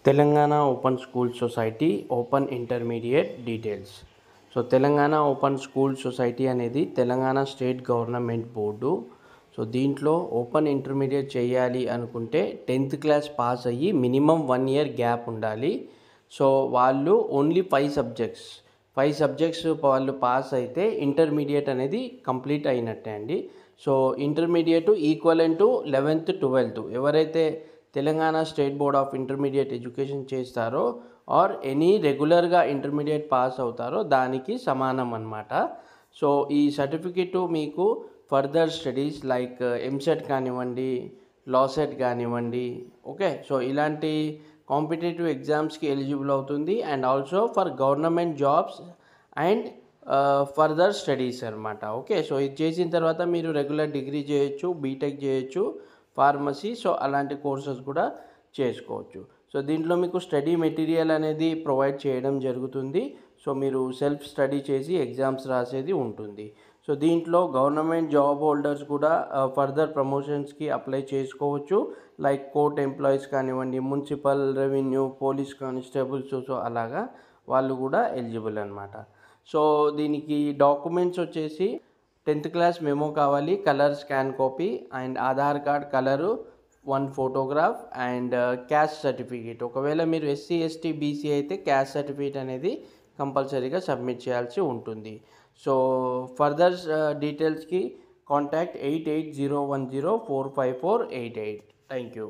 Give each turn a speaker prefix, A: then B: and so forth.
A: Telangana open school society open intermediate details. So Telangana open school society అనేది Telangana state government board. So దీంట్లో open intermediate చేయాలి అనుకుంటే 10th class pass అయ్యి minimum 1 year gap ఉండాలి. So వాళ్ళు only 5 subjects వాళ్ళు pass అయితే ఇంటర్మీడియట్ అనేది కంప్లీట్ అయినట్టే అండి. So intermediate equivalent to 11th 12th ఎవరైతే Telangana state board of intermediate education చేస్తారో ఆర్ ఎనీ రెగ్యులర్గా ఇంటర్మీడియట్ పాస్ అవుతారో దానికి సమానం అన్నమాట. సో ఈ సర్టిఫికెట్ మీకు ఫర్దర్ స్టడీస్ లైక్ ఎంసెట్ కానివ్వండి, లాసెట్ కానివ్వండి, ఓకే, సో ఇలాంటి కాంపిటేటివ్ ఎగ్జామ్స్కి ఎలిజిబుల్ అవుతుంది. And also for government jobs and further studies అనమాట. ఓకే, సో ఇది చేసిన తర్వాత మీరు రెగ్యులర్ డిగ్రీ చేయొచ్చు, బీటెక్ చేయొచ్చు, ఫార్మసీ, సో అలాంటి కోర్సెస్ కూడా చేసుకోవచ్చు. సో దీంట్లో మీకు స్టడీ మెటీరియల్ అనేది ప్రొవైడ్ చేయడం జరుగుతుంది. సో మీరు సెల్ఫ్ స్టడీ చేసి ఎగ్జామ్స్ రాసేది ఉంటుంది. సో దీంట్లో గవర్నమెంట్ జాబ్ హోల్డర్స్ కూడా ఫర్దర్ ప్రమోషన్స్కి అప్లై చేసుకోవచ్చు. లైక్ కోర్ట్ ఎంప్లాయీస్ కానివ్వండి, municipal, revenue, police constables, so అలాగా వాళ్ళు కూడా ఎలిజిబుల్ అనమాట. సో దీనికి డాక్యుమెంట్స్ వచ్చేసి 10th క్లాస్ మెమో కావాలి, colour scan copy, and Aadhaar card colour, 1 photograph, and caste certificate. ఒకవేళ మీరు SC ST BC అయితే క్యాస్ట్ సర్టిఫికేట్ అనేది కంపల్సరీగా సబ్మిట్ చేయాల్సి ఉంటుంది. సో ఫర్దర్ డీటెయిల్స్కి కాంటాక్ట్ 8801045488. Thank you.